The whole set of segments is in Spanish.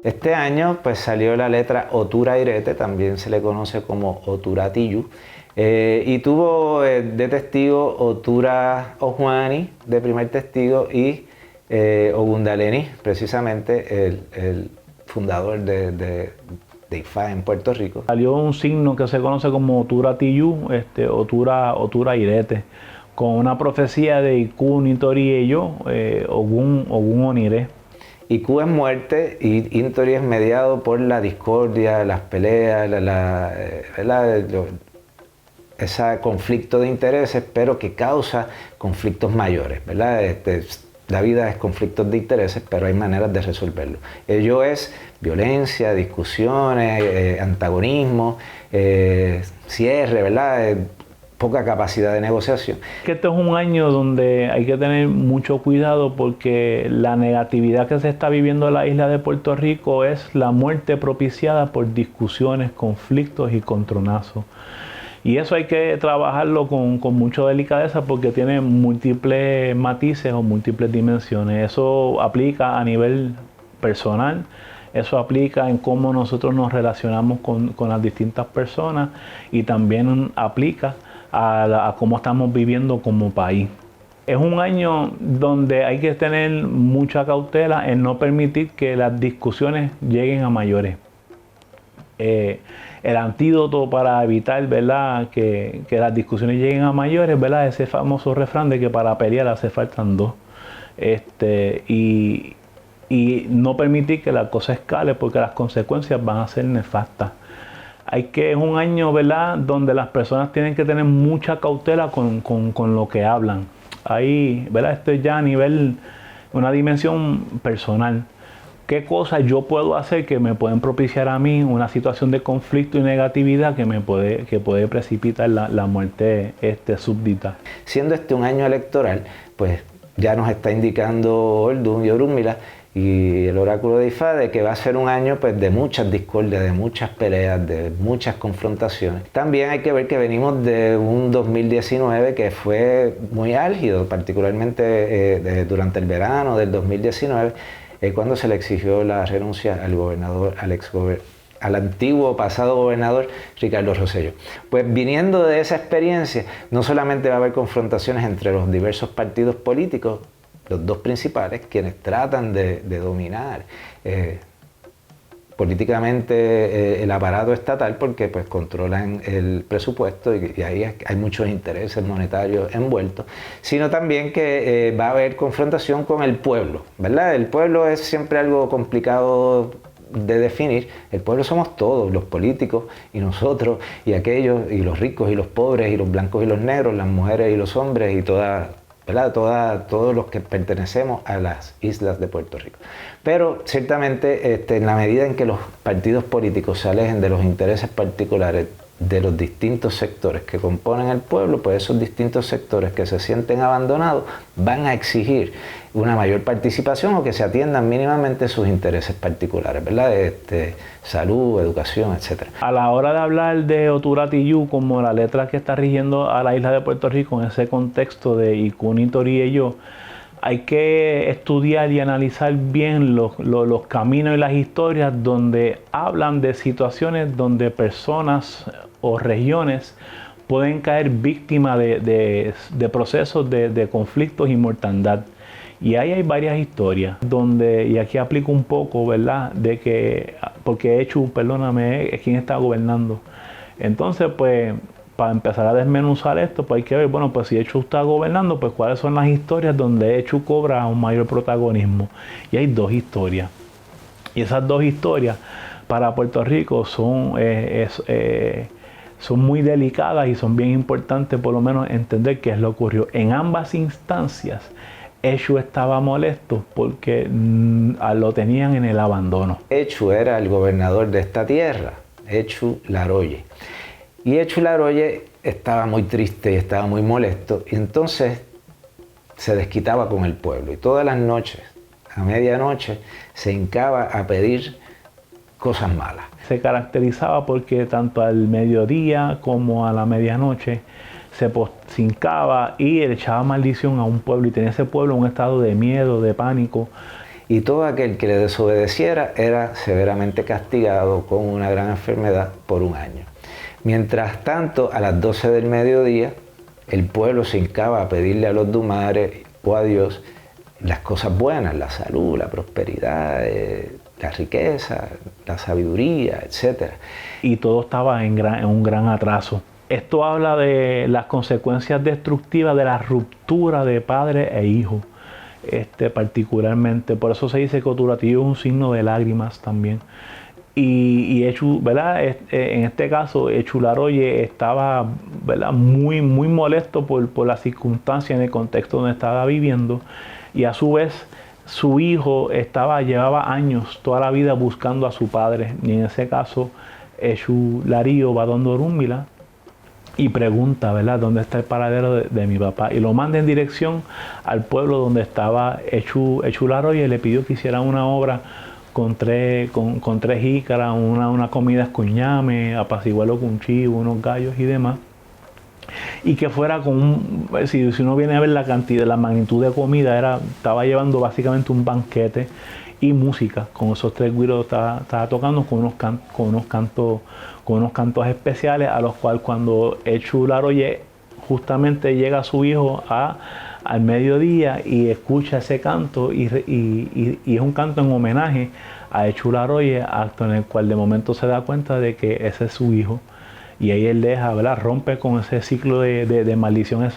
Este año pues salió la letra Otura Irete, también se le conoce como Otura Tiyu, y tuvo de testigo Otura Ojuani, de primer testigo, y Ogundaleni, precisamente el fundador de IFA en Puerto Rico. Salió un signo que se conoce como Otura Tiyu, Otura Irete, con una profecía de Iku Nitori Eyo, Ogun Onire. Iku es muerte y Intori es mediado por la discordia, las peleas, ese conflicto de intereses, pero que causa conflictos mayores, ¿verdad? La vida es conflictos de intereses, pero hay maneras de resolverlo. Ello es violencia, discusiones, antagonismo, cierre, ¿verdad? Poca capacidad de negociación. Este es un año donde hay que tener mucho cuidado porque la negatividad que se está viviendo en la isla de Puerto Rico es la muerte propiciada por discusiones, conflictos y contronazos. Y eso hay que trabajarlo con mucha delicadeza porque tiene múltiples matices o múltiples dimensiones. Eso aplica a nivel personal, eso aplica en cómo nosotros nos relacionamos con las distintas personas y también aplica a cómo estamos viviendo como país. Es un año donde hay que tener mucha cautela en no permitir que las discusiones lleguen a mayores. El antídoto para evitar, ¿verdad?, que las discusiones lleguen a mayores, ¿verdad?, ese famoso refrán de que para pelear hace faltan dos. Y no permitir que la cosa escale porque las consecuencias van a ser nefastas. Es un año, ¿verdad?, donde las personas tienen que tener mucha cautela con lo que hablan. Ahí, ¿verdad?, esto es ya a nivel, una dimensión personal. ¿Qué cosas yo puedo hacer que me pueden propiciar a mí una situación de conflicto y negatividad que puede precipitar la muerte súbdita? Siendo este un año electoral, pues ya nos está indicando Oldun y Orunmila y el oráculo de Ifá de que va a ser un año pues, de muchas discordias, de muchas peleas, de muchas confrontaciones. También hay que ver que venimos de un 2019 que fue muy álgido, particularmente durante el verano del 2019, cuando se le exigió la renuncia al gobernador, al antiguo pasado gobernador Ricardo Rosselló. Pues viniendo de esa experiencia, no solamente va a haber confrontaciones entre los diversos partidos políticos, los dos principales, quienes tratan de dominar políticamente el aparato estatal porque pues controlan el presupuesto y ahí hay muchos intereses monetarios envueltos, sino también que va a haber confrontación con el pueblo, ¿verdad? El pueblo es siempre algo complicado de definir. El pueblo somos todos, los políticos y nosotros y aquellos, y los ricos y los pobres y los blancos y los negros, las mujeres y los hombres y todos los que pertenecemos a las islas de Puerto Rico. Pero ciertamente en la medida en que los partidos políticos se alejen de los intereses particulares de los distintos sectores que componen el pueblo, pues esos distintos sectores que se sienten abandonados van a exigir una mayor participación o que se atiendan mínimamente sus intereses particulares, ¿verdad? Salud, educación, etc. A la hora de hablar de Otura Tiyu como la letra que está rigiendo a la isla de Puerto Rico en ese contexto de Iku Nitori Eyo, hay que estudiar y analizar bien los caminos y las historias donde hablan de situaciones donde personas o regiones pueden caer víctimas de procesos de conflictos y mortandad. Y ahí hay varias historias donde, y aquí aplico un poco, ¿verdad?, de que, porque Echu, perdóname, es quien está gobernando. Entonces, pues, para empezar a desmenuzar esto, pues hay que ver, bueno, pues si Echu está gobernando, pues cuáles son las historias donde Echu cobra un mayor protagonismo. Y hay dos historias. Y esas dos historias para Puerto Rico son muy delicadas y son bien importantes por lo menos entender qué es lo que ocurrió. En ambas instancias, Echu estaba molesto porque lo tenían en el abandono. Echu era el gobernador de esta tierra, Echu Laroye. Y Echu Laroye estaba muy triste y estaba muy molesto y entonces se desquitaba con el pueblo. Y todas las noches, a medianoche, se hincaba a pedir cosas malas. Se caracterizaba porque tanto al mediodía como a la medianoche se hincaba y le echaba maldición a un pueblo y tenía ese pueblo en un estado de miedo, de pánico. y todo aquel que le desobedeciera era severamente castigado con una gran enfermedad por 1 año. Mientras tanto, a las 12 del mediodía, el pueblo se hincaba a pedirle a los dumares o a Dios las cosas buenas, la salud, la prosperidad, la riqueza, la sabiduría, etc. Y todo estaba en un gran atraso. Esto habla de las consecuencias destructivas de la ruptura de padre e hijo, particularmente. Por eso se dice que Oturatiuh es un signo de lágrimas también. Y Echu, ¿verdad? En este caso, Echularoye estaba, ¿verdad?, muy molesto por la circunstancia en el contexto donde estaba viviendo, y a su vez su hijo llevaba años, toda la vida buscando a su padre, y en ese caso Echularío va donde Orúnmila y pregunta, ¿verdad?, ¿dónde está el paradero de mi papá? Y lo manda en dirección al pueblo donde estaba Echularoye, y le pidió que hiciera una obra con tres jícaras, una comida con ñame, apaciguarlo con chivo, unos gallos y demás. Y que fuera si uno viene a ver la cantidad, la magnitud de comida, estaba llevando básicamente un banquete y música. Con esos 3 güiros estaba tocando con unos cantos especiales, a los cuales cuando Echularoye justamente llega a su hijo al mediodía y escucha ese canto, y es un canto en homenaje a Echularoye, acto en el cual de momento se da cuenta de que ese es su hijo, y ahí él deja, ¿verdad?, rompe con ese ciclo de maldición a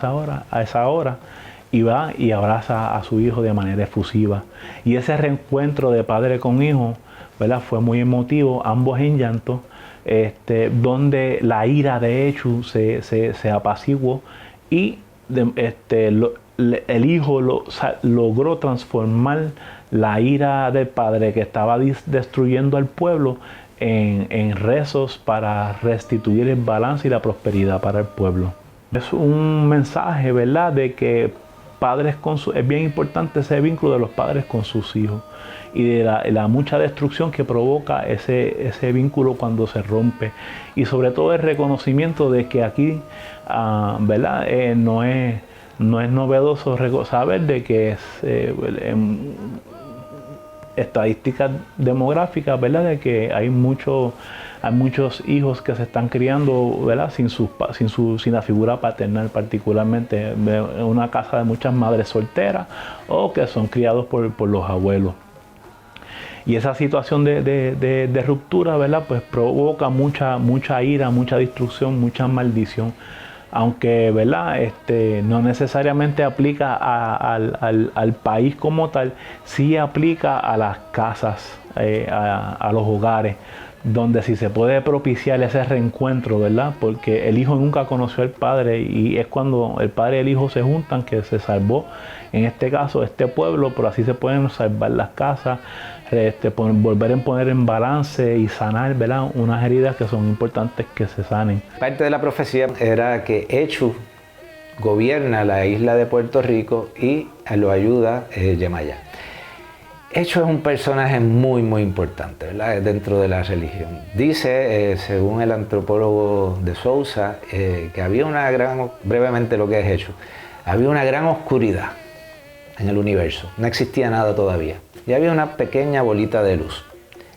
esa hora, y va y abraza a su hijo de manera efusiva. Y ese reencuentro de padre con hijo, ¿verdad?, fue muy emotivo, ambos en llanto, donde la ira de Echu se apaciguó, y el hijo logró transformar la ira del padre, que estaba destruyendo al pueblo, en rezos para restituir el balance y la prosperidad para el pueblo. Es un mensaje, ¿verdad?, de que es bien importante ese vínculo de los padres con sus hijos, y de la mucha destrucción que provoca ese vínculo cuando se rompe, y sobre todo el reconocimiento de que aquí, ¿verdad?, no es novedoso saber de que estadísticas demográficas, ¿verdad?, de que hay muchos hijos que se están criando, ¿verdad?, sin la figura paternal, particularmente en una casa de muchas madres solteras, o que son criados por los abuelos. Y esa situación de ruptura, ¿verdad?, pues provoca mucha ira, mucha destrucción, mucha maldición. Aunque, ¿verdad?, no necesariamente aplica al país como tal, sí aplica a las casas, a los hogares, donde si se puede propiciar ese reencuentro, ¿verdad?, porque el hijo nunca conoció al padre, y es cuando el padre y el hijo se juntan que se salvó, en este caso, este pueblo, pero así se pueden salvar las casas, volver a poner en balance y sanar, ¿verdad?, unas heridas que son importantes que se sanen. Parte de la profecía era que Echu gobierna la isla de Puerto Rico y lo ayuda Yemayá. Echu es un personaje muy importante, ¿verdad?, dentro de la religión. Dice, según el antropólogo de Sousa, que había brevemente lo que es Echu, había una gran oscuridad en el universo, no existía nada todavía, y había una pequeña bolita de luz.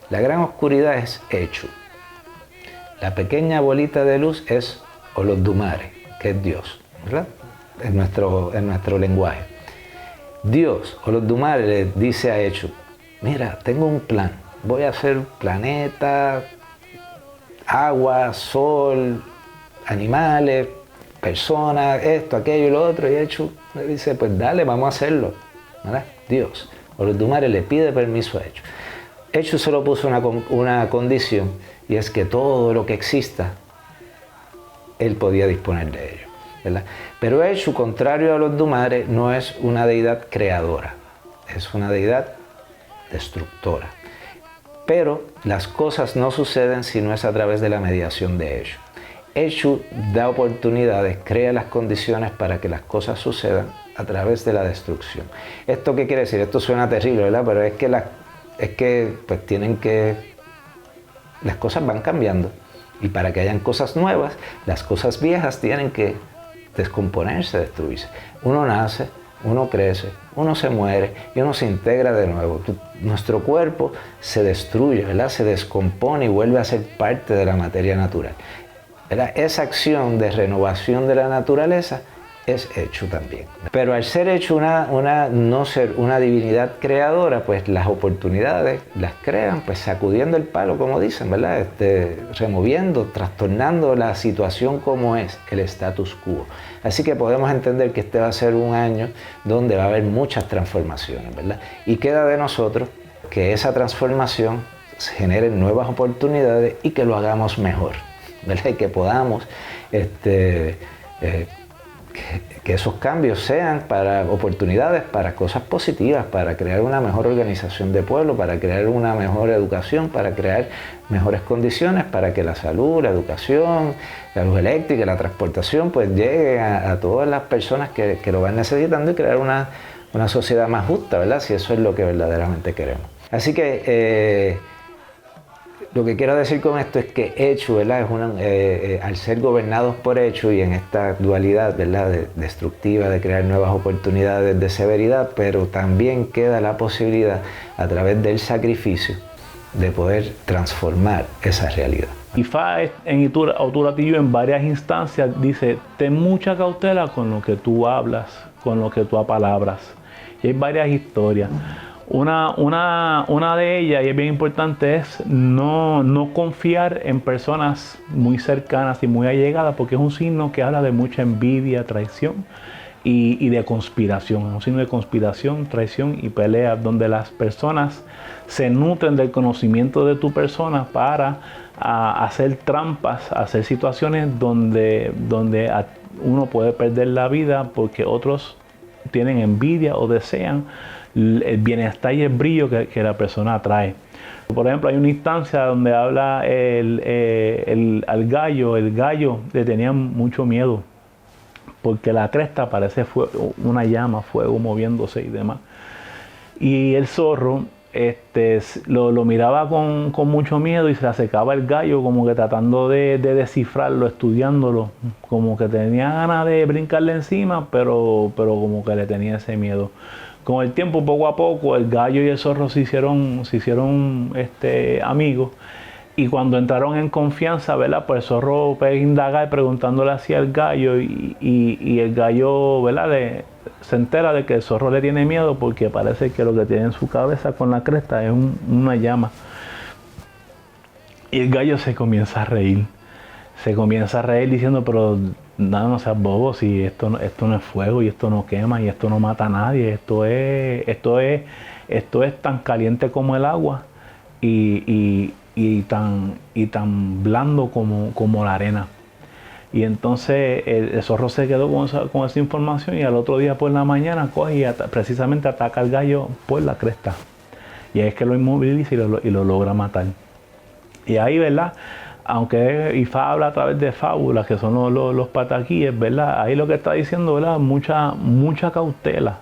La gran oscuridad es Echu. La pequeña bolita de luz es Olodumare, que es Dios, ¿verdad?, en nuestro lenguaje. Dios, Olodumare, le dice a Echu: mira, tengo un plan, voy a hacer planeta, agua, sol, animales, personas, esto, aquello y lo otro, y Echu le dice: pues dale, vamos a hacerlo, ¿verdad? Dios, Olodumare, le pide permiso a Echu. Echu solo puso una condición, y es que todo lo que exista, él podía disponer de ello, ¿verdad? Pero Echu, contrario a Olodumare, no es una deidad creadora, es una deidad destructora. Pero las cosas no suceden si no es a través de la mediación de Echu. Echu da oportunidades, crea las condiciones para que las cosas sucedan a través de la destrucción. ¿Esto qué quiere decir? Esto suena terrible, ¿verdad? Pero las cosas van cambiando, y para que hayan cosas nuevas, las cosas viejas tienen que descomponerse, destruirse. Uno nace, uno crece, uno se muere y uno se integra de nuevo. Nuestro cuerpo se destruye, ¿verdad? Se descompone y vuelve a ser parte de la materia natural, ¿verdad? Esa acción de renovación de la naturaleza es hecho también. Pero al ser hecho no ser una divinidad creadora, pues las oportunidades las crean, pues sacudiendo el palo, como dicen, ¿verdad? Removiendo, trastornando la situación como es, el status quo. Así que podemos entender que este va a ser un año donde va a haber muchas transformaciones, ¿verdad? Y queda de nosotros que esa transformación genere nuevas oportunidades y que lo hagamos mejor, ¿verdad? Y que podamos que esos cambios sean para oportunidades, para cosas positivas, para crear una mejor organización de pueblo, para crear una mejor educación, para crear mejores condiciones para que la salud, la educación, la luz eléctrica, la transportación, pues llegue a todas las personas que lo van necesitando y crear una sociedad más justa, ¿verdad? Si eso es lo que verdaderamente queremos. Así que lo que quiero decir con esto es que Eshu, ¿verdad? Al ser gobernados por Eshu y en esta dualidad, ¿verdad? Destructiva, de crear nuevas oportunidades de severidad, pero también queda la posibilidad a través del sacrificio de poder transformar esa realidad. Ifá en Oturatillo en varias instancias dice: ten mucha cautela con lo que tú hablas, con lo que tú apalabras. Y hay varias historias. Una de ellas, y es bien importante, es no confiar en personas muy cercanas y muy allegadas, porque es un signo que habla de mucha envidia, traición y de conspiración. Es un signo de conspiración, traición y pelea, donde las personas se nutren del conocimiento de tu persona para hacer trampas, hacer situaciones donde uno puede perder la vida porque otros tienen envidia o desean el bienestar y el brillo que la persona atrae. Por ejemplo, hay una instancia donde habla al gallo. El gallo le tenía mucho miedo porque la cresta parece una llama, fuego moviéndose y demás. Y el zorro lo miraba con mucho miedo y se acercaba el gallo como que tratando de descifrarlo, estudiándolo, como que tenía ganas de brincarle encima, pero como que le tenía ese miedo. Con el tiempo, poco a poco, el gallo y el zorro se hicieron amigos. Y cuando entraron en confianza, ¿verdad? Pues el zorro puede indagar preguntándole así al gallo y el gallo, ¿verdad? Se entera de que el zorro le tiene miedo porque parece que lo que tiene en su cabeza con la cresta es una llama. Y el gallo se comienza a reír. Se comienza a reír diciendo: pero nada, no seas bobo, si esto no es fuego y esto no quema y esto no mata a nadie. Esto es tan caliente como el agua y tan blando como la arena. Y entonces el zorro se quedó con esa información y al otro día por la mañana coge y precisamente ataca al gallo por la cresta. Y es que lo inmoviliza y lo logra matar. Y ahí, ¿verdad? Aunque Ifá habla a través de fábulas, que son los pataquíes, ¿verdad? Ahí lo que está diciendo, ¿verdad? Mucha cautela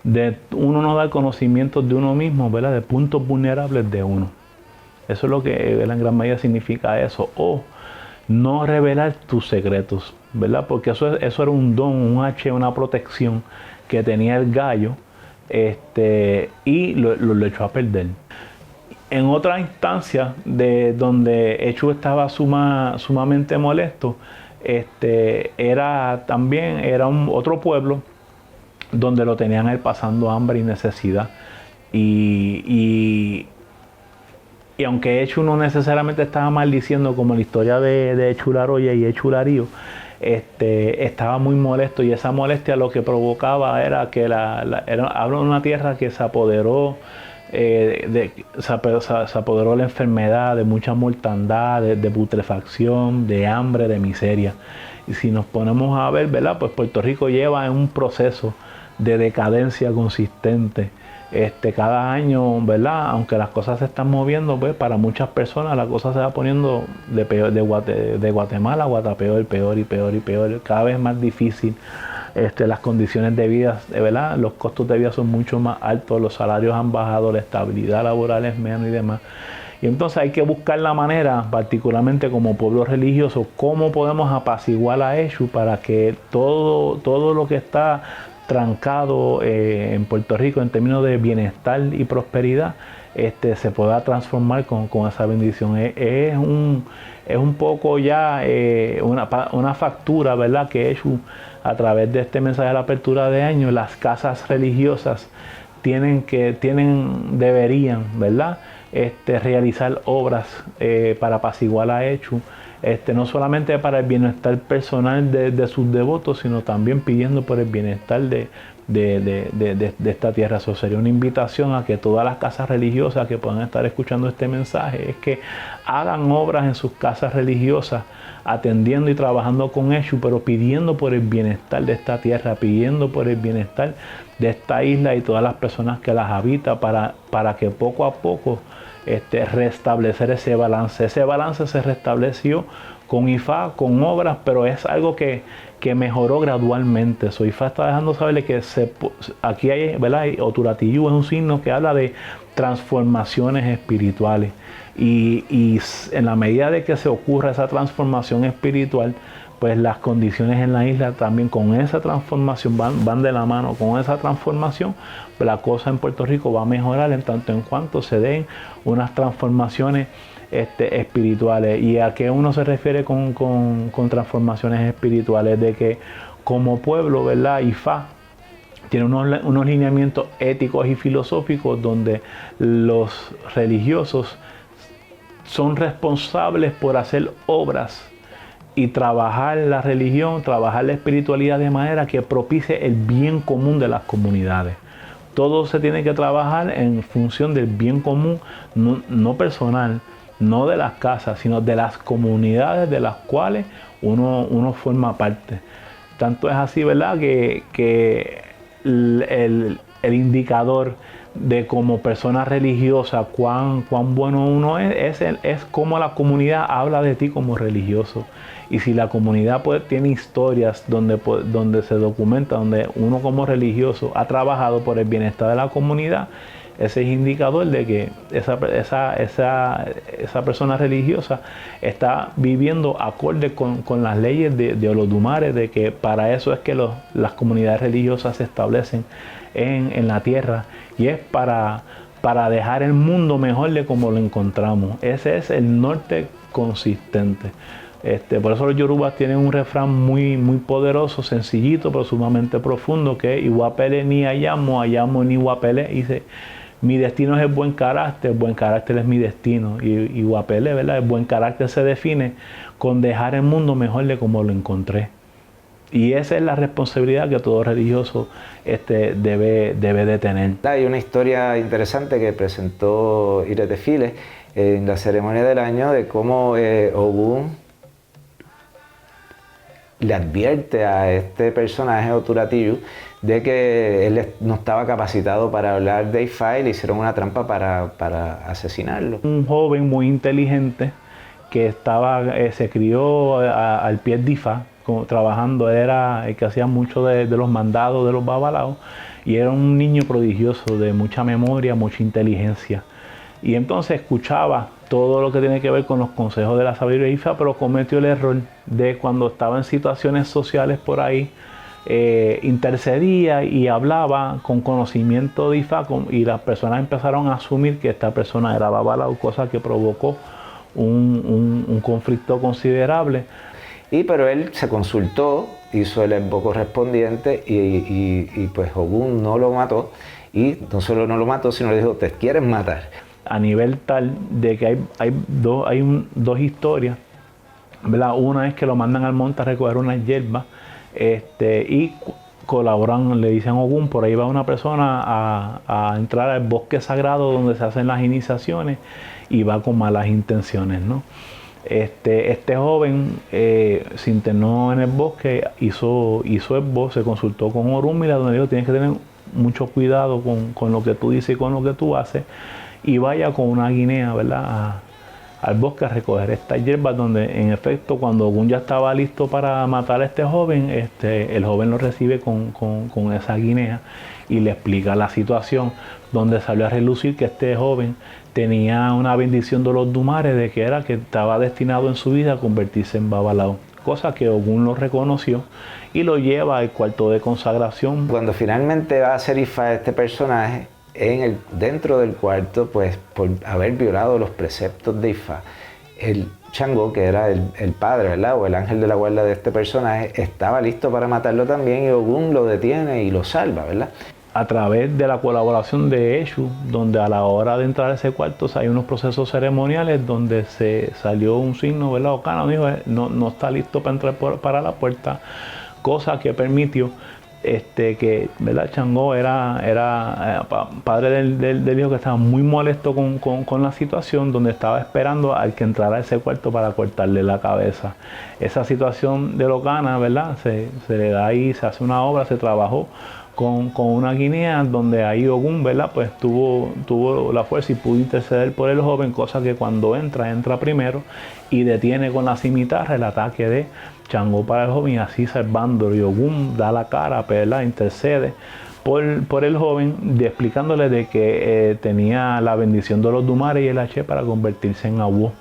de uno no dar conocimientos de uno mismo, ¿verdad? De puntos vulnerables de uno. Eso es lo que en gran medida significa eso. O no revelar tus secretos, ¿verdad? Porque eso era un don, un H, una protección que tenía el gallo, y lo echó a perder. En otra instancia de donde Eshu estaba sumamente molesto, era otro pueblo donde lo tenían él pasando hambre y necesidad. Y aunque Eshu no necesariamente estaba maldiciendo como la historia de Echularoya y Echularío, estaba muy molesto, y esa molestia lo que provocaba era que habla de una tierra que se apoderó se apoderó la enfermedad, de mucha mortandad, de putrefacción, de hambre, de miseria. Y si nos ponemos a ver, ¿verdad? Pues Puerto Rico lleva en un proceso de decadencia consistente. Cada año, ¿verdad? Aunque las cosas se están moviendo, pues para muchas personas la cosa se va poniendo de Guatemala a Guatapeor, peor y peor y peor, cada vez más difícil. Las condiciones de vida, ¿verdad? Los costos de vida son mucho más altos, los salarios han bajado, la estabilidad laboral es menos y demás. Y entonces hay que buscar la manera, particularmente como pueblo religioso, cómo podemos apaciguar a Eshu para que todo lo que está trancado en Puerto Rico en términos de bienestar y prosperidad, se pueda transformar con esa bendición. Es un poco ya una factura, ¿verdad?, que he hecho a través de este mensaje de la apertura de año. Las casas religiosas deberían, ¿verdad?, realizar obras para apaciguar a Eshu, no solamente para el bienestar personal de sus devotos, sino también pidiendo por el bienestar de esta tierra. Eso sería una invitación a que todas las casas religiosas que puedan estar escuchando este mensaje, es que hagan obras en sus casas religiosas, atendiendo y trabajando con Eshu, pero pidiendo por el bienestar de esta tierra, pidiendo por el bienestar de esta isla y todas las personas que las habitan, para que poco a poco restablecer ese balance. Ese balance se restableció con IFA, con obras, pero es algo que mejoró gradualmente. IFA está dejando saberle que aquí hay, ¿verdad?, Oturatiyu es un signo que habla de transformaciones espirituales, y en la medida de que se ocurra esa transformación espiritual, pues las condiciones en la isla también con esa transformación van de la mano. Con esa transformación, pues la cosa en Puerto Rico va a mejorar en tanto en cuanto se den unas transformaciones espirituales. ¿Y a qué uno se refiere con transformaciones espirituales? De que como pueblo, ¿verdad?, IFA tiene unos lineamientos éticos y filosóficos donde los religiosos son responsables por hacer obras y trabajar la religión, trabajar la espiritualidad de manera que propicie el bien común de las comunidades. Todo se tiene que trabajar en función del bien común, no personal, no de las casas, sino de las comunidades de las cuales uno forma parte. Tanto es así, ¿verdad?, que el indicador de como persona religiosa cuán bueno uno es como la comunidad habla de ti como religioso. Y si la comunidad tiene historias donde se documenta, donde uno como religioso ha trabajado por el bienestar de la comunidad, ese es indicador de que esa persona religiosa está viviendo acorde con las leyes de Olodumare, de que para eso es que las comunidades religiosas se establecen en la tierra, y es para dejar el mundo mejor de como lo encontramos. Ese es el norte consistente. Por eso los yorubas tienen un refrán muy poderoso, sencillito, pero sumamente profundo, que es Iwapele ni ayamo, ayamo ni Iwapele. Dice, mi destino es el buen carácter es mi destino. Y Iwapele, ¿verdad?, el buen carácter se define con dejar el mundo mejor de como lo encontré. Y esa es la responsabilidad que todo religioso debe de tener. Hay una historia interesante que presentó Ire Tefile en la ceremonia del año, de cómo Ogún le advierte a este personaje, Oturatiyu, de que él no estaba capacitado para hablar de IFA, y le hicieron una trampa para asesinarlo. Un joven muy inteligente que se crió al pie de IFA, trabajando. Él era el que hacía mucho de los mandados de los babalaos, y era un niño prodigioso de mucha memoria, mucha inteligencia. Y entonces escuchaba todo lo que tiene que ver con los consejos de la sabiduría de IFA, pero cometió el error de, cuando estaba en situaciones sociales por ahí, intercedía y hablaba con conocimiento de IFA, y las personas empezaron a asumir que esta persona era babalao, cosa que provocó un conflicto considerable. Pero él se consultó, hizo el embo correspondiente, y pues Ogún no lo mató, y no solo no lo mató, sino le dijo, te quieren matar. A nivel tal de que hay dos historias, ¿verdad? Una es que lo mandan al monte a recoger unas hierbas, y colaboran, le dicen a Ogún, por ahí va una persona a entrar al bosque sagrado donde se hacen las iniciaciones, y va con malas intenciones, ¿no? Este joven se internó en el bosque, hizo esbo, se consultó con Orúmila, donde dijo, tienes que tener mucho cuidado con lo que tú dices y con lo que tú haces, y vaya con una guinea, ¿verdad?, al bosque a recoger estas hierbas, donde en efecto cuando Ogún ya estaba listo para matar a este joven, el joven lo recibe con esa guinea y le explica la situación, donde salió a relucir que este joven tenía una bendición de los Dumares, de que estaba destinado en su vida a convertirse en babalao. cosa que Ogún lo reconoció y lo lleva al cuarto de consagración. Cuando finalmente va a ser Ifá este personaje, dentro del cuarto, pues por haber violado los preceptos de Ifá, el Changó, que era el padre, ¿verdad?, o el ángel de la guarda de este personaje, estaba listo para matarlo también, y Ogún lo detiene y lo salva, ¿verdad? A través de la colaboración de Eshu, donde a la hora de entrar a ese cuarto hay unos procesos ceremoniales donde se salió un signo, ¿verdad? Ocana dijo, no está listo para entrar para la puerta, cosa que permitió que, ¿verdad?, Changó era padre del hijo, que estaba muy molesto con la situación, donde estaba esperando al que entrara a ese cuarto para cortarle la cabeza. Esa situación de Ocana, ¿verdad?, se le da ahí, se hace una obra, se trabajó con una guinea, donde ahí Ogún, ¿verdad?, pues tuvo la fuerza y pudo interceder por el joven, cosa que cuando entra primero y detiene con la cimitarra el ataque de Changó para el joven, y así salvándolo. Y Ogún da la cara, ¿verdad?, intercede por el joven, explicándole de que tenía la bendición de los Dumares y el H para convertirse en Awo,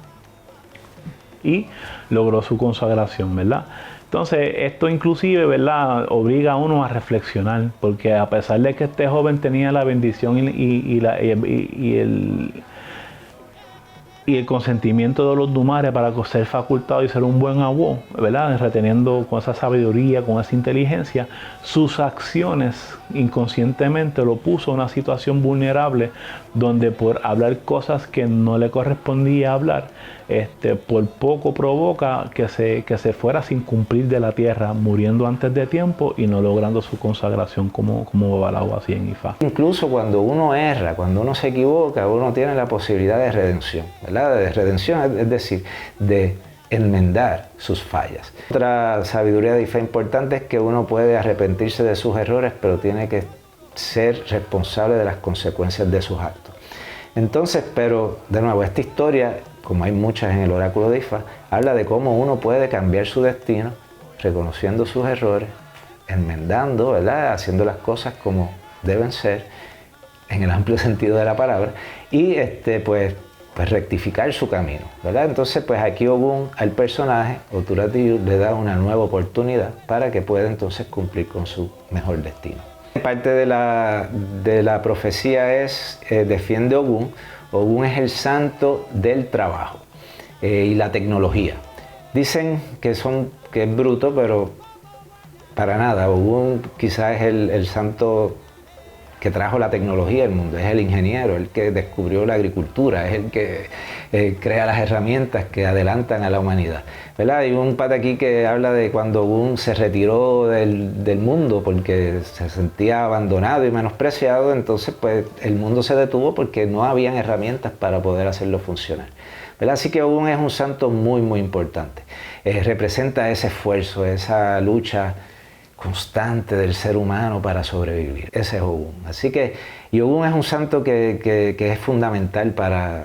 y logró su consagración, ¿verdad? Entonces, esto inclusive, ¿verdad?, obliga a uno a reflexionar, porque a pesar de que este joven tenía la bendición y el consentimiento de los Dumares para ser facultado y ser un buen Awo, ¿verdad?, reteniendo con esa sabiduría, con esa inteligencia, sus acciones inconscientemente lo puso en una situación vulnerable, donde por hablar cosas que no le correspondía hablar, por poco provoca que se fuera sin cumplir de la tierra, muriendo antes de tiempo y no logrando su consagración como Babalawo así en Ifá. Incluso cuando uno erra, cuando uno se equivoca, uno tiene la posibilidad de redención, ¿verdad? De redención, es decir, de enmendar sus fallas. Otra sabiduría de Ifá importante es que uno puede arrepentirse de sus errores, pero tiene que ser responsable de las consecuencias de sus actos. Entonces, pero de nuevo, esta historia, como hay muchas en el oráculo de Ifá, habla de cómo uno puede cambiar su destino, reconociendo sus errores, enmendando, ¿verdad?, haciendo las cosas como deben ser, en el amplio sentido de la palabra, y pues rectificar su camino, ¿verdad? Entonces, pues aquí Ogún al personaje, Oturati, le da una nueva oportunidad para que pueda entonces cumplir con su mejor destino. Parte de la profecía es, defiende Ogún. Ogún es el santo del trabajo y la tecnología. Dicen que es bruto, pero para nada. Ogún quizás es el santo que trajo la tecnología al mundo, es el ingeniero, el que descubrió la agricultura, es el que crea las herramientas que adelantan a la humanidad, ¿verdad? Hay un pata aquí que habla de cuando Ogún se retiró del mundo porque se sentía abandonado y menospreciado, entonces pues el mundo se detuvo porque no habían herramientas para poder hacerlo funcionar, ¿verdad? Así que Ogún es un santo muy, muy importante. Representa ese esfuerzo, esa lucha constante del ser humano para sobrevivir. Ese es Ogún. Así que Ogún es un santo que es fundamental para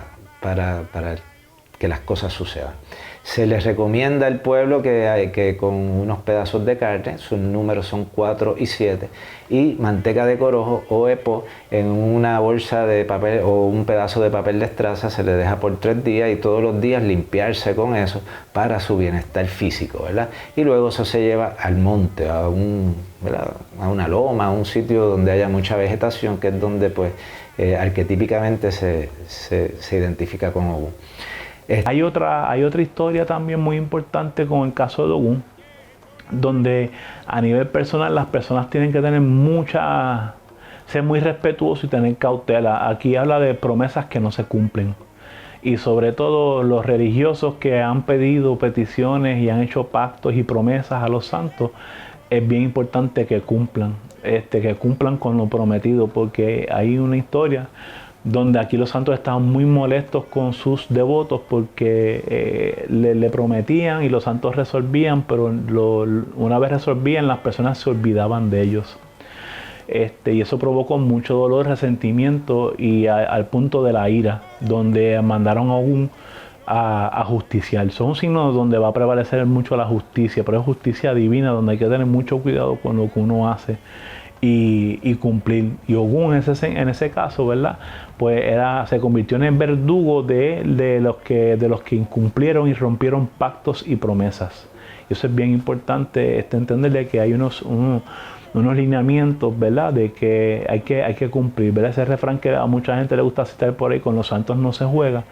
que las cosas sucedan. Se les recomienda al pueblo que con unos pedazos de carne, sus números son 4 y 7, y manteca de corojo o epo en una bolsa de papel o un pedazo de papel de estraza, se le deja por 3 días y todos los días limpiarse con eso para su bienestar físico, ¿verdad? Y luego eso se lleva al monte, a una loma, a un sitio donde haya mucha vegetación, que es donde pues arquetípicamente se identifica con Ogún. Hay otra historia también muy importante con el caso de Ogún, donde a nivel personal las personas tienen que tener ser muy respetuosos y tener cautela. Aquí habla de promesas que no se cumplen. Y sobre todo los religiosos que han pedido peticiones y han hecho pactos y promesas a los santos, es bien importante que cumplan con lo prometido, porque hay una historia donde aquí los santos estaban muy molestos con sus devotos porque le prometían y los santos resolvían, pero una vez resolvían, las personas se olvidaban de ellos. Y eso provocó mucho dolor, resentimiento y al punto de la ira, donde mandaron a Ogún a justiciar. Son un signo donde va a prevalecer mucho la justicia, pero es justicia divina, donde hay que tener mucho cuidado con lo que uno hace y cumplir. Y Ogún en ese caso, ¿verdad?, pues se convirtió en el verdugo de los que incumplieron y rompieron pactos y promesas. Y eso es bien importante, entenderle que hay unos lineamientos, ¿verdad?, de que hay que cumplir, ¿verdad? Ese refrán que a mucha gente le gusta citar por ahí, con los santos no se juega,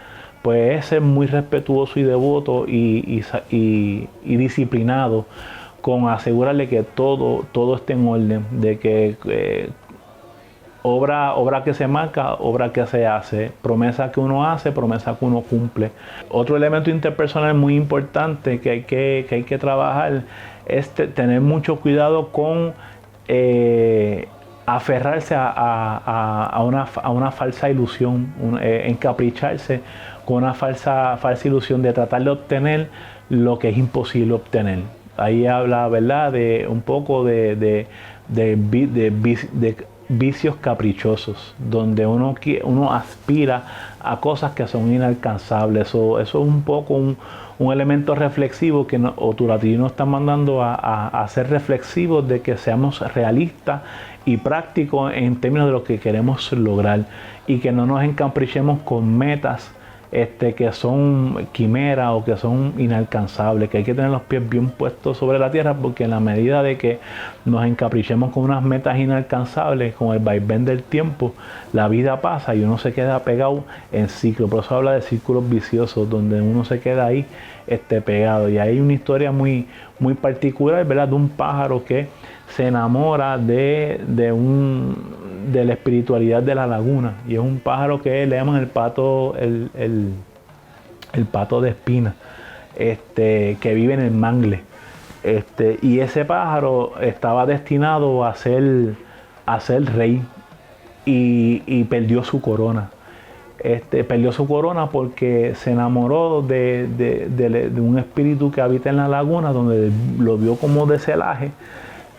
pues es ser muy respetuoso y devoto y disciplinado, con asegurarle que todo esté en orden, de que obra que se marca, obra que se hace, promesa que uno hace, promesa que uno cumple. Otro elemento interpersonal muy importante que hay que trabajar es tener mucho cuidado con aferrarse a una falsa ilusión, encapricharse con una falsa ilusión de tratar de obtener lo que es imposible obtener. Ahí habla, ¿verdad?, de un poco de vicios caprichosos, donde uno aspira a cosas que son inalcanzables. Eso es un poco un elemento reflexivo que Oturati nos está mandando a ser reflexivos, de que seamos realistas y prácticos en términos de lo que queremos lograr, y que no nos encaprichemos con metas que son quimeras o que son inalcanzables, que hay que tener los pies bien puestos sobre la tierra, porque en la medida de que nos encaprichemos con unas metas inalcanzables, con el vaivén del tiempo, la vida pasa y uno se queda pegado en ciclo. Por eso habla de círculos viciosos, donde uno se queda ahí pegado. Y hay una historia muy particular, ¿verdad?, de un pájaro que se enamora de la espiritualidad de la laguna, y es un pájaro que le llaman el pato de espina, que vive en el mangle, y ese pájaro estaba destinado a ser rey, y perdió su corona. Perdió su corona porque se enamoró de un espíritu que habita en la laguna, donde lo vio como de celaje,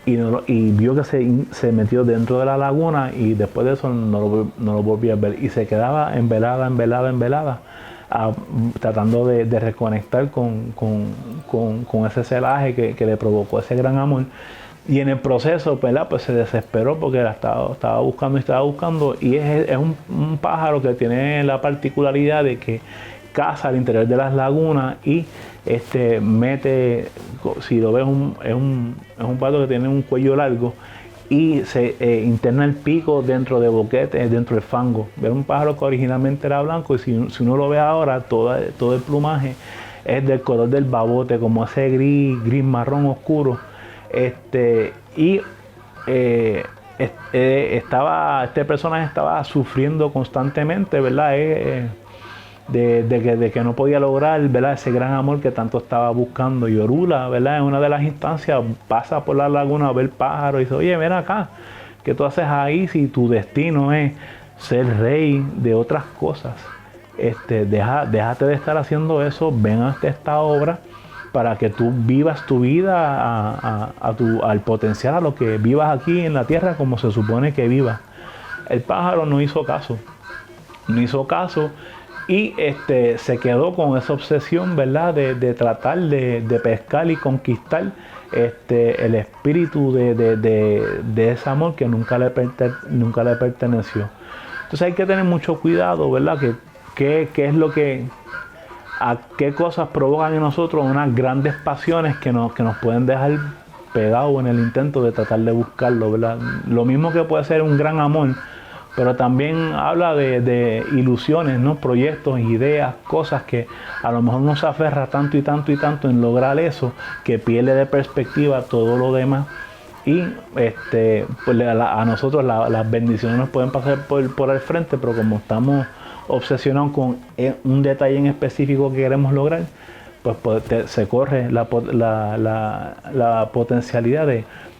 y vio que se metió dentro de la laguna, y después de eso no lo volvió a ver, y se quedaba en velada, tratando de reconectar con ese celaje que le provocó ese gran amor. Y en el proceso, ¿verdad?, pues se desesperó, porque estaba buscando, y es un pájaro que tiene la particularidad de que caza al interior de las lagunas, y mete, si lo ves, es un pato que tiene un cuello largo, y se interna el pico dentro de boquetes, dentro del fango. Ver un pájaro que originalmente era blanco, y si uno lo ve ahora, todo el plumaje es del color del babote, como ese gris marrón oscuro. Este personaje estaba sufriendo constantemente, ¿verdad?, de que no podía lograr, ¿verdad?, ese gran amor que tanto estaba buscando. Y Orula, ¿verdad?, en una de las instancias pasa por la laguna a ver pájaros y dice: oye, ven acá, ¿qué tú haces ahí si tu destino es ser rey de otras cosas? Déjate de estar haciendo eso, ven hasta esta obra para que tú vivas tu vida al potencial, a lo que vivas aquí en la tierra como se supone que vivas. El pájaro no hizo caso, y se quedó con esa obsesión, ¿verdad?, de tratar de pescar y conquistar el espíritu de ese amor que nunca le perteneció. Entonces hay que tener mucho cuidado, ¿verdad?, qué es lo que, a qué cosas provocan en nosotros unas grandes pasiones que nos pueden dejar pegados en el intento de tratar de buscarlo, ¿verdad? Lo mismo que puede ser un gran amor, pero también habla de ilusiones, ¿no?, proyectos, ideas, cosas que a lo mejor no se aferra tanto en lograr eso, que pierde de perspectiva todo lo demás. Y pues a nosotros las bendiciones nos pueden pasar por el frente, pero como estamos obsesionados con un detalle en específico que queremos lograr, pues se corre la potencialidad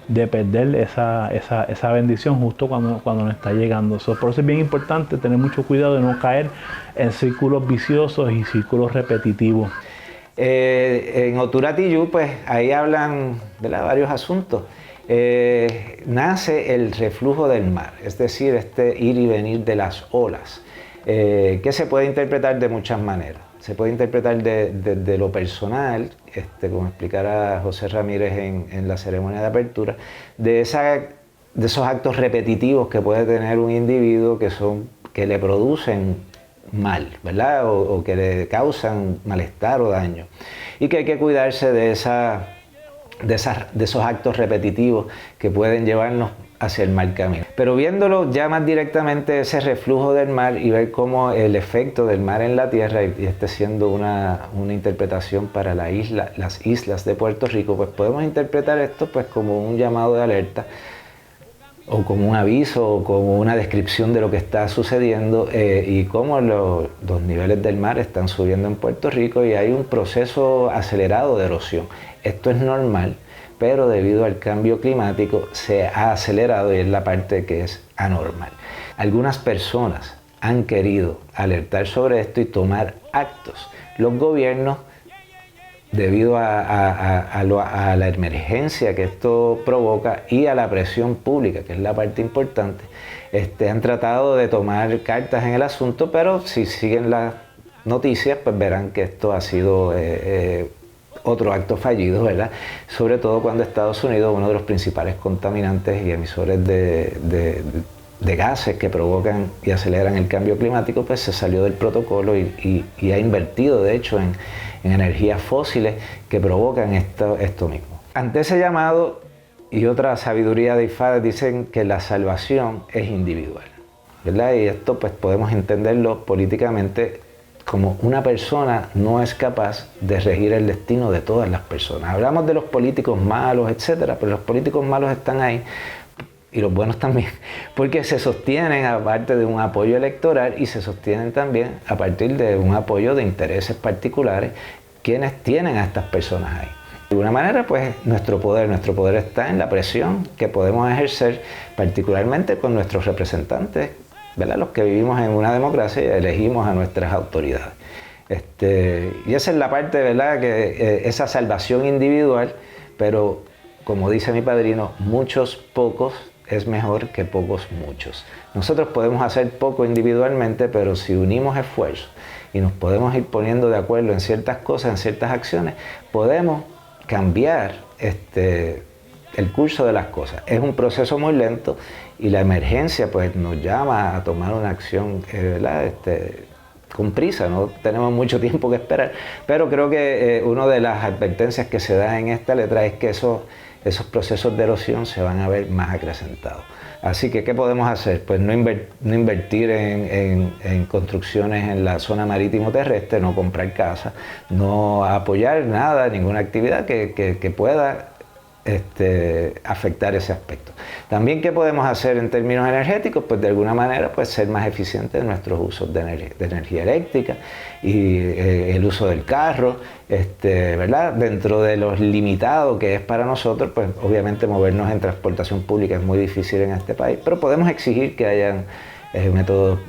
de perder esa bendición justo cuando nos está llegando. Por eso es bien importante tener mucho cuidado de no caer en círculos viciosos y círculos repetitivos. En Oturati Yu, pues ahí hablan de varios asuntos. Nace el reflujo del mar, es decir, ir y venir de las olas, que se puede interpretar de muchas maneras. Se puede interpretar de lo personal, como explicará José Ramírez en la ceremonia de apertura, de esos actos repetitivos que puede tener un individuo que le producen mal, ¿verdad? O que le causan malestar o daño. Y que hay que cuidarse de esa de esos actos repetitivos que pueden llevarnos hacia el mal camino. Pero viéndolo ya más directamente ese reflujo del mar y ver cómo el efecto del mar en la tierra, y este siendo una interpretación para las islas de Puerto Rico, pues podemos interpretar esto pues como un llamado de alerta o como un aviso o como una descripción de lo que está sucediendo y cómo los niveles del mar están subiendo en Puerto Rico y hay un proceso acelerado de erosión. Esto es normal, pero debido al cambio climático se ha acelerado y es la parte que es anormal. Algunas personas han querido alertar sobre esto y tomar actos. Los gobiernos, debido a la emergencia que esto provoca y a la presión pública, que es la parte importante, han tratado de tomar cartas en el asunto, pero si siguen las noticias, pues verán que esto ha sido otro acto fallido, ¿verdad? Sobre todo cuando Estados Unidos, uno de los principales contaminantes y emisores de gases que provocan y aceleran el cambio climático, pues se salió del protocolo y ha invertido, de hecho, en energías fósiles que provocan esto mismo. Ante ese llamado y otra sabiduría de IFAD dicen que la salvación es individual, ¿verdad? Y esto pues podemos entenderlo políticamente como una persona no es capaz de regir el destino de todas las personas. Hablamos de los políticos malos, etcétera, pero los políticos malos están ahí y los buenos también, porque se sostienen aparte de un apoyo electoral y se sostienen también a partir de un apoyo de intereses particulares quienes tienen a estas personas ahí. De alguna manera, pues nuestro poder está en la presión que podemos ejercer, particularmente con nuestros representantes, ¿verdad? Los que vivimos en una democracia y elegimos a nuestras autoridades. Y esa es la parte, ¿verdad? Que esa salvación individual, pero como dice mi padrino, muchos pocos es mejor que pocos muchos. Nosotros podemos hacer poco individualmente, pero si unimos esfuerzos y nos podemos ir poniendo de acuerdo en ciertas cosas, en ciertas acciones, podemos cambiar el curso de las cosas. Es un proceso muy lento y la emergencia pues nos llama a tomar una acción, ¿verdad? Con prisa, no tenemos mucho tiempo que esperar, pero creo que una de las advertencias que se da en esta letra es que esos procesos de erosión se van a ver más acrecentados. Así que, ¿qué podemos hacer? Pues no invertir en construcciones en la zona marítimo terrestre, no comprar casas, no apoyar nada, ninguna actividad que pueda afectar ese aspecto. También, ¿qué podemos hacer en términos energéticos? Pues de alguna manera pues ser más eficientes en nuestros usos de energía eléctrica y el uso del carro, ¿verdad? Dentro de los limitados que es para nosotros, pues obviamente movernos en transportación pública es muy difícil en este país, pero podemos exigir que hayan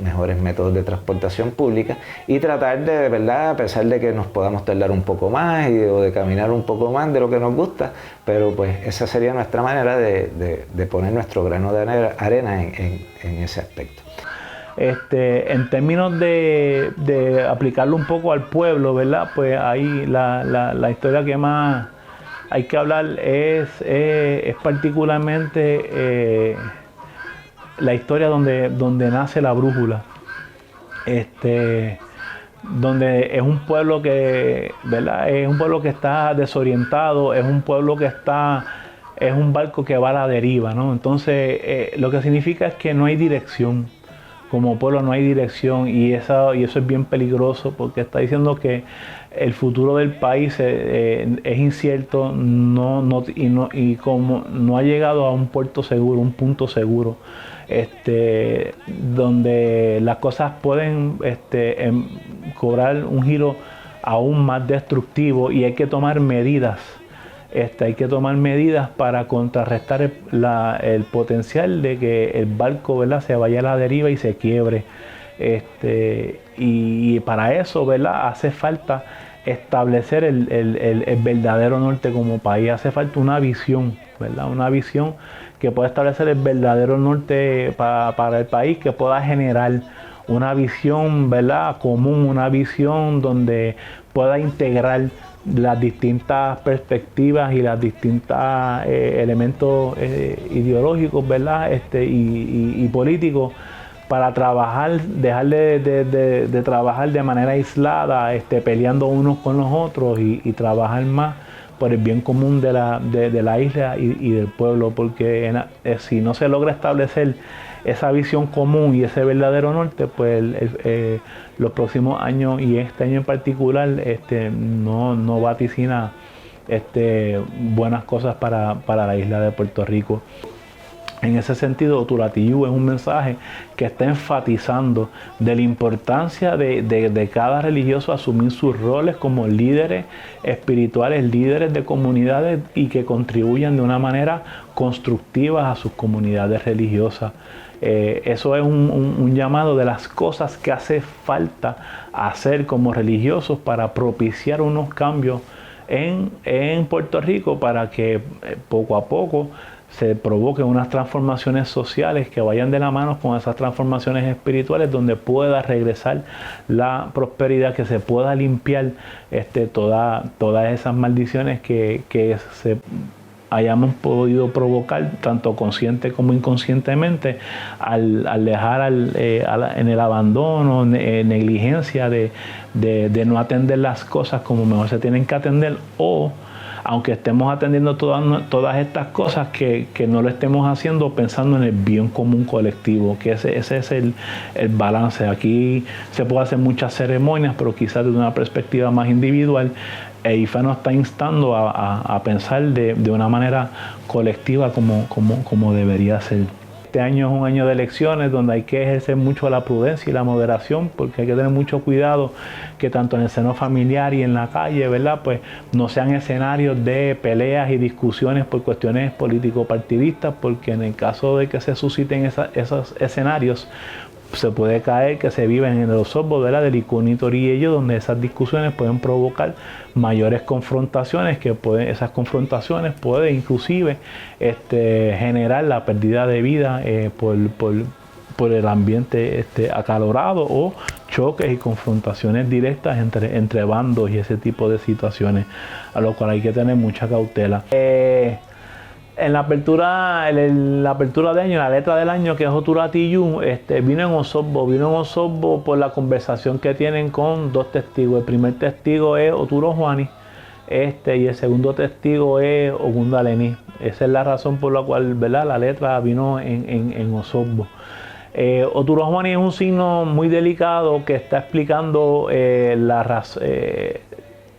mejores métodos de transportación pública y tratar de, ¿verdad? A pesar de que nos podamos tardar un poco más o de caminar un poco más de lo que nos gusta, pero pues esa sería nuestra manera de poner nuestro grano de arena en ese aspecto. En términos de aplicarlo un poco al pueblo, ¿verdad? Pues ahí la historia que más hay que hablar es particularmente la historia donde nace la brújula, donde es un pueblo que, ¿verdad? Es un pueblo que está desorientado, es un pueblo que es un barco que va a la deriva, ¿no? Entonces, lo que significa es que no hay dirección, como pueblo no hay dirección y eso es bien peligroso porque está diciendo que el futuro del país es incierto y como no ha llegado a un puerto seguro, un punto seguro, donde las cosas pueden cobrar un giro aún más destructivo y hay que tomar medidas. Hay que tomar medidas para contrarrestar el potencial de que el barco, ¿verdad?, se vaya a la deriva y se quiebre. Y para eso, ¿verdad?, hace falta establecer el verdadero norte como país. Hace falta una visión, ¿verdad?, una visión que pueda establecer el verdadero norte para el país, que pueda generar una visión, ¿verdad?, común, una visión donde pueda integrar las distintas perspectivas y las distintas elementos ideológicos, ¿verdad?, y políticos para trabajar, dejar de trabajar de manera aislada, peleando unos con los otros y trabajar más por el bien común de la isla y del pueblo, porque si no se logra establecer esa visión común y ese verdadero norte, pues los próximos años y este año en particular no vaticina buenas cosas para la isla de Puerto Rico. En ese sentido, Oturatiyú es un mensaje que está enfatizando de la importancia de cada religioso asumir sus roles como líderes espirituales, líderes de comunidades y que contribuyan de una manera constructiva a sus comunidades religiosas. Eso es un llamado de las cosas que hace falta hacer como religiosos para propiciar unos cambios en Puerto Rico para que poco a poco se provoquen unas transformaciones sociales que vayan de la mano con esas transformaciones espirituales, donde pueda regresar la prosperidad, que se pueda limpiar todas esas maldiciones que se hayamos podido provocar, tanto consciente como inconscientemente, al dejar en el abandono, negligencia de no atender las cosas como mejor se tienen que atender, o aunque estemos atendiendo todas estas cosas, que no lo estemos haciendo pensando en el bien común colectivo, que ese es el balance. Aquí se puede hacer muchas ceremonias, pero quizás desde una perspectiva más individual. IFA nos está instando a pensar de una manera colectiva como debería ser. Este año es un año de elecciones donde hay que ejercer mucho la prudencia y la moderación, porque hay que tener mucho cuidado que tanto en el seno familiar y en la calle, ¿verdad?, pues no sean escenarios de peleas y discusiones por cuestiones político-partidistas, porque en el caso de que se susciten esos escenarios, se puede caer que se viven en los sorbos, ¿verdad?, del Icunito Riello, donde esas discusiones pueden provocar mayores confrontaciones, esas confrontaciones pueden inclusive generar la pérdida de vida por el ambiente acalorado, o choques y confrontaciones directas entre bandos y ese tipo de situaciones, a lo cual hay que tener mucha cautela. En la apertura de año, la letra del año, que es Oturatiyú, vino en Osorbo por la conversación que tienen con dos testigos. El primer testigo es Oturo Juani, y el segundo testigo es Ogundalení. Esa es la razón por la cual, ¿verdad?, la letra vino en Osorbo. Oturo Juani es un signo muy delicado que está explicando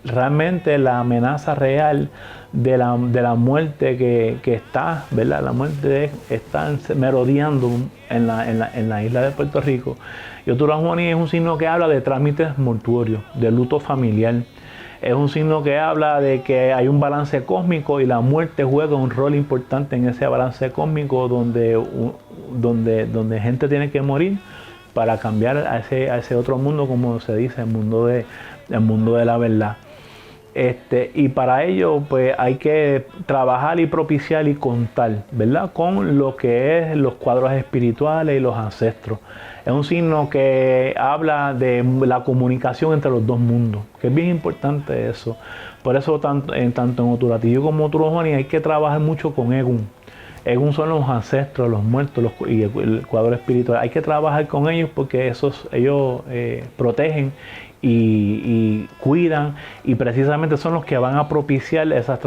realmente la amenaza real de la muerte que está, ¿verdad? La muerte está merodeando en la isla de Puerto Rico. Y Oturo Juani es un signo que habla de trámites mortuorios, de luto familiar. Es un signo que habla de que hay un balance cósmico y la muerte juega un rol importante en ese balance cósmico, donde gente tiene que morir para cambiar a ese otro mundo, como se dice, el mundo de la verdad. Y para ello, pues hay que trabajar y propiciar y contar, ¿verdad?, con lo que es los cuadros espirituales y los ancestros. Es un signo que habla de la comunicación entre los dos mundos, que es bien importante eso. Por eso tanto en Oturatiyú como Oturo Juani hay que trabajar mucho con Egun. Egun son los ancestros, los muertos y el cuadro espiritual. Hay que trabajar con ellos porque ellos protegen y cuidan, y precisamente son los que van a propiciar esas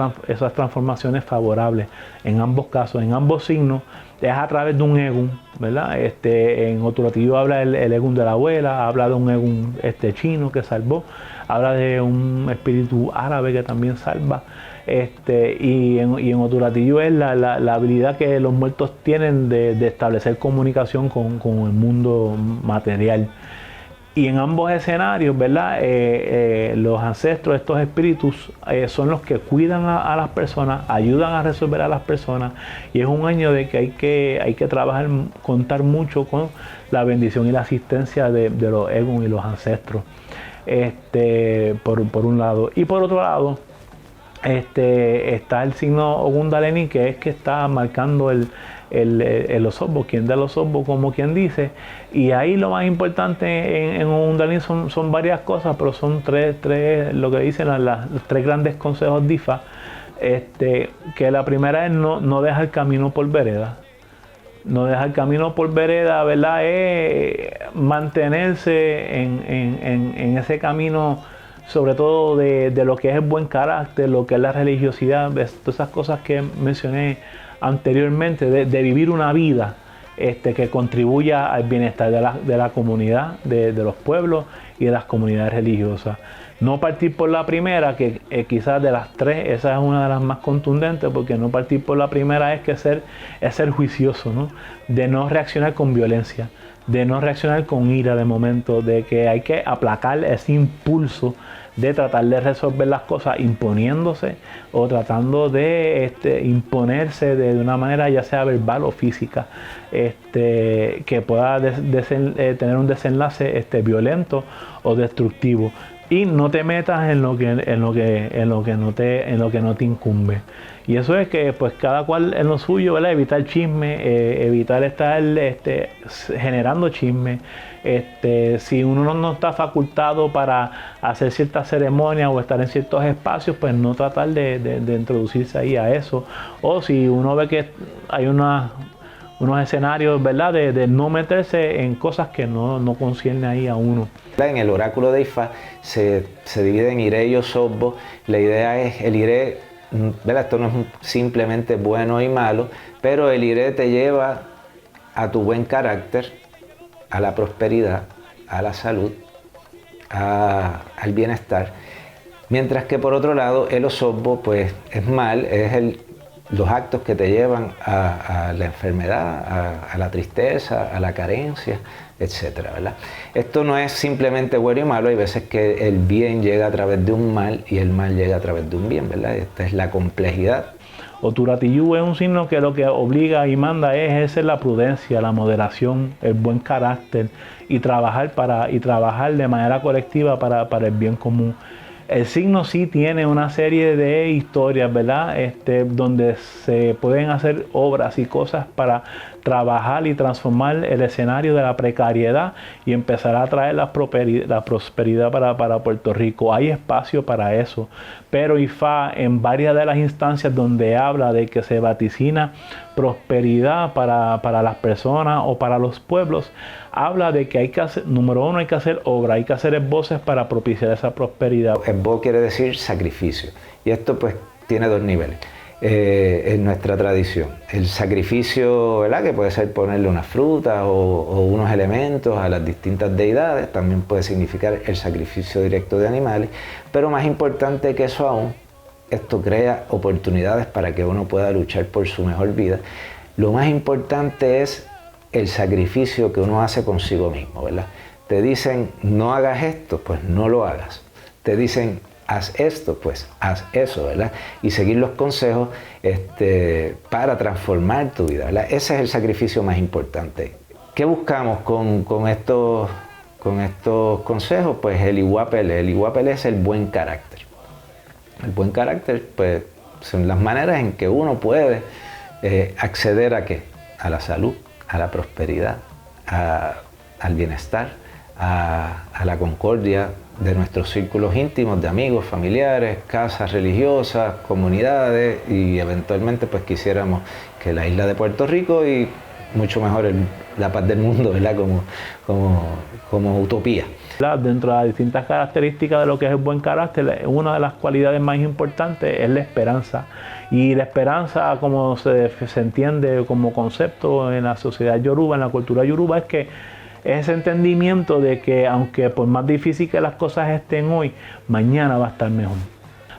transformaciones favorables en ambos casos, en ambos signos. Es a través de un Egun, ¿verdad? En Oturatiyú habla el Egun de la abuela, habla de un Egun chino que salvó, habla de un espíritu árabe que también salva. Y en Oturatiyú es la habilidad que los muertos tienen de establecer comunicación con el mundo material. Y en ambos escenarios, ¿verdad?, los ancestros, estos espíritus, son los que cuidan a las personas, ayudan a resolver a las personas. Y es un año de que hay que trabajar, contar mucho con la bendición y la asistencia de los Egun y los ancestros, por un lado. Y por otro lado, está el signo Ogundalení, que es que está marcando el Osorbo, quien da el Osorbo, como quien dice. Y ahí lo más importante en Ogundalení son varias cosas, pero son tres lo que dicen los tres grandes consejos de IFA. Que la primera es no dejar camino por vereda. No dejar camino por vereda, ¿verdad?, es mantenerse en ese camino sobre todo de lo que es el buen carácter, lo que es la religiosidad, todas esas cosas que mencioné anteriormente, de vivir una vida que contribuya al bienestar de la comunidad, de los pueblos y de las comunidades religiosas. No partir por la primera, que quizás de las tres, esa es una de las más contundentes, porque no partir por la primera es ser juicioso, ¿no? De no reaccionar con violencia, de no reaccionar con ira de momento, de que hay que aplacar ese impulso de tratar de resolver las cosas imponiéndose o tratando de imponerse de una manera ya sea verbal o física, que pueda tener un desenlace violento o destructivo. Y no te metas en lo que no te incumbe. Y eso es que pues cada cual en lo suyo, ¿verdad? Evitar chisme, evitar estar generando chisme. Si uno no está facultado para hacer ciertas ceremonias o estar en ciertos espacios, pues no tratar de introducirse ahí a eso. O si uno ve que hay unos escenarios, ¿verdad? De no meterse en cosas que no conciernen ahí a uno. En el oráculo de Ifá se divide en Iré y Osobbo. La idea es el Iré, ¿verdad? Esto no es simplemente bueno y malo, pero el Iré te lleva a tu buen carácter, a la prosperidad, a la salud, al bienestar. Mientras que por otro lado el Osobbo pues es mal, es los actos que te llevan a la enfermedad, a la tristeza, a la carencia, etcétera, ¿verdad? Esto no es simplemente bueno y malo, hay veces que el bien llega a través de un mal y el mal llega a través de un bien, ¿verdad? Esta es la complejidad. Oturatiyú es un signo que lo que obliga y manda es ejercer la prudencia, la moderación, el buen carácter y trabajar de manera colectiva para el bien común. El signo sí tiene una serie de historias, ¿verdad? Donde se pueden hacer obras y cosas para trabajar y transformar el escenario de la precariedad y empezar a traer la prosperidad para Puerto Rico. Hay espacio para eso, pero Ifá en varias de las instancias donde habla de que se vaticina prosperidad para las personas o para los pueblos, habla de que hay que hacer, número uno, hay que hacer obra, hay que hacer esboces para propiciar esa prosperidad. Esbo quiere decir sacrificio, y esto pues tiene dos niveles. En nuestra tradición, el sacrificio, ¿verdad? Que puede ser ponerle unas frutas o unos elementos a las distintas deidades, también puede significar el sacrificio directo de animales, pero más importante que eso aún, esto crea oportunidades para que uno pueda luchar por su mejor vida. Lo más importante es el sacrificio que uno hace consigo mismo, ¿verdad? Te dicen no hagas esto, pues no lo hagas. Te dicen haz esto, pues haz eso, ¿verdad? Y seguir los consejos para transformar tu vida, ¿verdad? Ese es el sacrificio más importante. ¿Qué buscamos con estos consejos? Pues el Iguapele. El Iguapele es el buen carácter. El buen carácter, pues, son las maneras en que uno puede acceder ¿a qué? A la salud, a la prosperidad, al bienestar, a la concordia de nuestros círculos íntimos, de amigos, familiares, casas religiosas, comunidades, y eventualmente pues quisiéramos que la isla de Puerto Rico y mucho mejor la paz del mundo, ¿verdad? Como utopía. Dentro de las distintas características de lo que es el buen carácter, una de las cualidades más importantes es la esperanza. Y la esperanza, como se entiende como concepto en la sociedad yoruba, en la cultura yoruba, es que ese entendimiento de que aunque por más difícil que las cosas estén hoy, mañana va a estar mejor.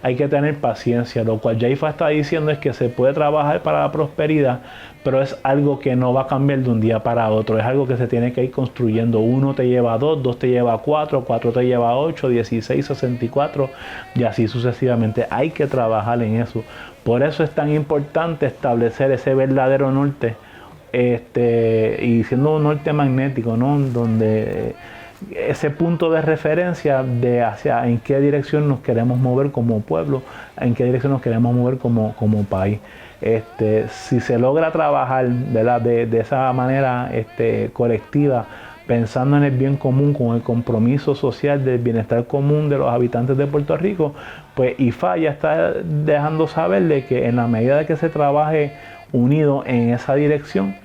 Hay que tener paciencia, lo cual ya Ifá está diciendo es que se puede trabajar para la prosperidad, pero es algo que no va a cambiar de un día para otro, es algo que se tiene que ir construyendo. 1 te lleva a 2, 2 te lleva a 4, 4 te lleva a 8, 16, 64 y así sucesivamente. Hay que trabajar en eso. Por eso es tan importante establecer ese verdadero norte, y siendo un norte magnético, ¿no? Donde ese punto de referencia de hacia en qué dirección nos queremos mover como pueblo, en qué dirección nos queremos mover como país. Si se logra trabajar, ¿verdad? de esa manera colectiva, pensando en el bien común, con el compromiso social del bienestar común de los habitantes de Puerto Rico, pues Ifá ya está dejando saber de que en la medida de que se trabaje unido en esa dirección,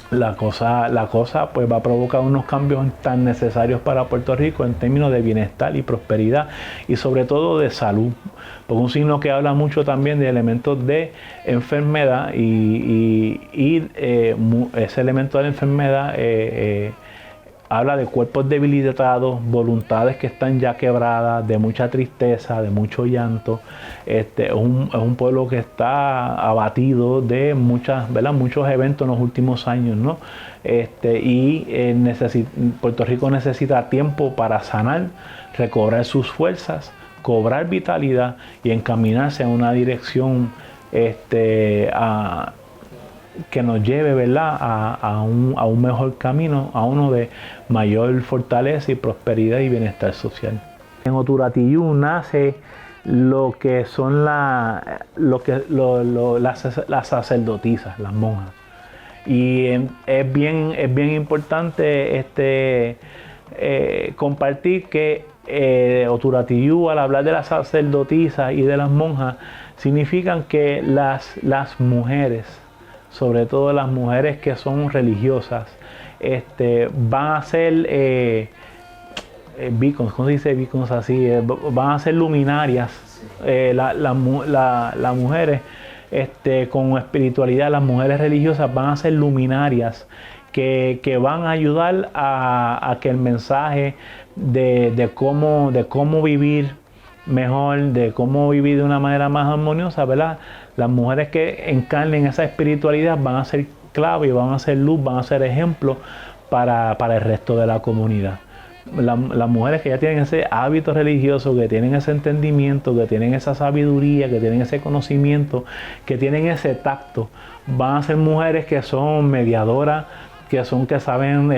la cosa pues va a provocar unos cambios tan necesarios para Puerto Rico en términos de bienestar y prosperidad y sobre todo de salud, porque un signo que habla mucho también de elementos de enfermedad ese elemento de la enfermedad habla de cuerpos debilitados, voluntades que están ya quebradas, de mucha tristeza, de mucho llanto. Es un pueblo que está abatido de muchos eventos en los últimos años, ¿no? Puerto Rico necesita tiempo para sanar, recobrar sus fuerzas, cobrar vitalidad y encaminarse en una dirección que nos lleve, ¿verdad?, a un mejor camino, a uno de mayor fortaleza y prosperidad y bienestar social. En Oturatiyú nace lo que son las sacerdotisas, las monjas. Y es bien importante compartir que Oturatiyú, al hablar de las sacerdotisas y de las monjas, significan que las mujeres, sobre todo las mujeres que son religiosas, van a ser beacons, ¿cómo se dice beacons así? Van a ser luminarias. Las mujeres con espiritualidad, las mujeres religiosas van a ser luminarias que van a ayudar a que el mensaje de cómo vivir mejor, de cómo vivir de una manera más armoniosa, ¿verdad? Las mujeres que encarnen esa espiritualidad van a ser clave, van a ser luz, van a ser ejemplo para el resto de la comunidad. Las mujeres que ya tienen ese hábito religioso, que tienen ese entendimiento, que tienen esa sabiduría, que tienen ese conocimiento, que tienen ese tacto, van a ser mujeres que son mediadoras, que saben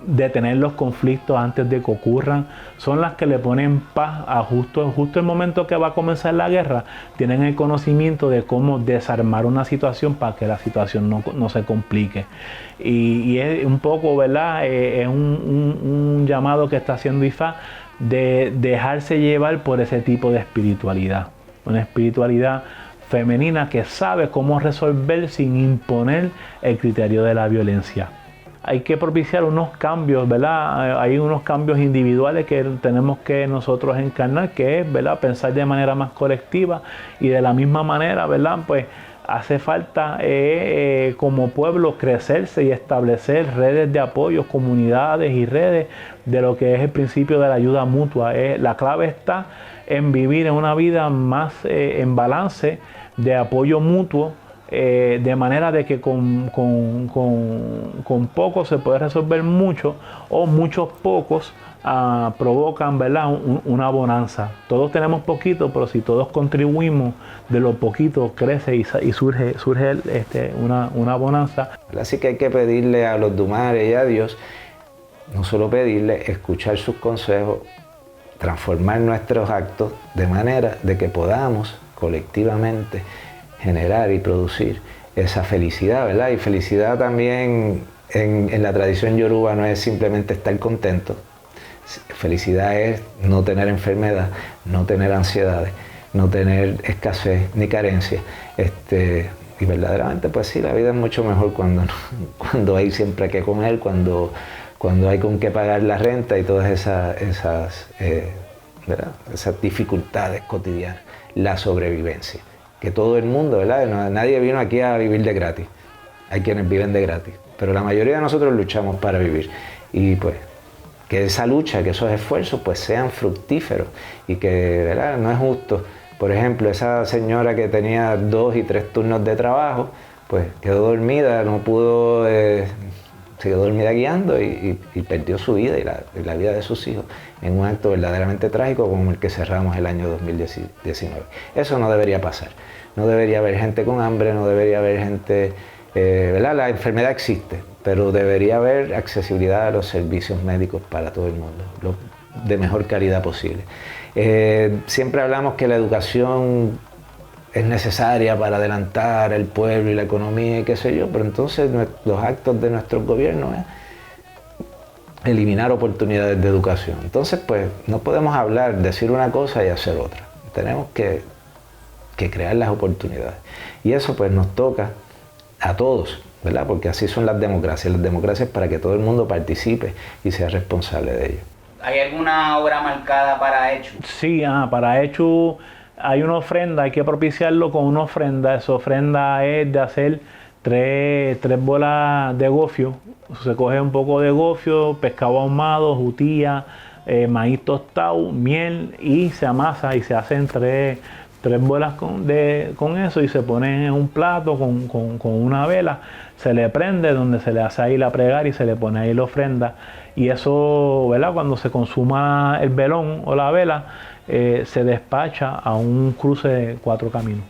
detener los conflictos antes de que ocurran, son las que le ponen paz a justo el momento que va a comenzar la guerra, tienen el conocimiento de cómo desarmar una situación para que la situación no se complique. Y es un poco, ¿verdad? Es un llamado que está haciendo IFA de dejarse llevar por ese tipo de espiritualidad, una espiritualidad femenina que sabe cómo resolver sin imponer el criterio de la violencia. Hay que propiciar unos cambios, ¿verdad? Hay unos cambios individuales que tenemos que nosotros encarnar, que es, ¿verdad?, pensar de manera más colectiva y de la misma manera, ¿verdad?, pues hace falta como pueblo crecerse y establecer redes de apoyo, comunidades y redes de lo que es el principio de la ayuda mutua. La clave está en vivir en una vida más en balance, de apoyo mutuo, de manera de que con poco se puede resolver mucho, o muchos pocos provocan, ¿verdad?, una bonanza. Todos tenemos poquito, pero si todos contribuimos, de lo poquito crece y surge una bonanza. Así que hay que pedirle a los Dumares y a Dios, no solo pedirle, escuchar sus consejos, transformar nuestros actos de manera de que podamos colectivamente generar y producir esa felicidad, ¿verdad? Y felicidad también en la tradición yoruba no es simplemente estar contento. Felicidad es no tener enfermedad, no tener ansiedades, no tener escasez ni carencia. Y verdaderamente, pues sí, la vida es mucho mejor cuando hay siempre que comer, cuando hay con qué pagar la renta y todas esas dificultades cotidianas, la sobrevivencia. Que todo el mundo, ¿verdad? Nadie vino aquí a vivir de gratis. Hay quienes viven de gratis, pero la mayoría de nosotros luchamos para vivir. Y pues, que esa lucha, que esos esfuerzos, pues sean fructíferos y que, ¿verdad?, no es justo. Por ejemplo, esa señora que tenía 2 y 3 turnos de trabajo, pues quedó dormida, no pudo, se quedó dormida guiando y perdió su vida y la vida de sus hijos en un acto verdaderamente trágico como el que cerramos el año 2019. Eso no debería pasar. No debería haber gente con hambre, no debería haber gente, ¿verdad? La enfermedad existe, pero debería haber accesibilidad a los servicios médicos para todo el mundo, de mejor calidad posible. Siempre hablamos que la educación es necesaria para adelantar el pueblo y la economía y qué sé yo, pero entonces los actos de nuestros gobiernos es eliminar oportunidades de educación. Entonces, pues, no podemos decir una cosa y hacer otra. Tenemos que crear las oportunidades. Y eso, pues, nos toca a todos, ¿verdad? Porque así son las democracias. Las democracias es para que todo el mundo participe y sea responsable de ello. ¿Hay alguna hora marcada para Echu? Sí, para Echu hay una ofrenda, hay que propiciarlo con una ofrenda. Esa ofrenda es de hacer tres bolas de gofio. Se coge un poco de gofio, pescado ahumado, jutía, maíz tostado, miel, y se amasa y se hacen tres bolas con eso y se pone en un plato con una vela. Se le prende, donde se le hace ahí la plegaria y se le pone ahí la ofrenda. Y eso, ¿verdad? Cuando se consuma el velón o la vela, se despacha a un cruce de 4 caminos.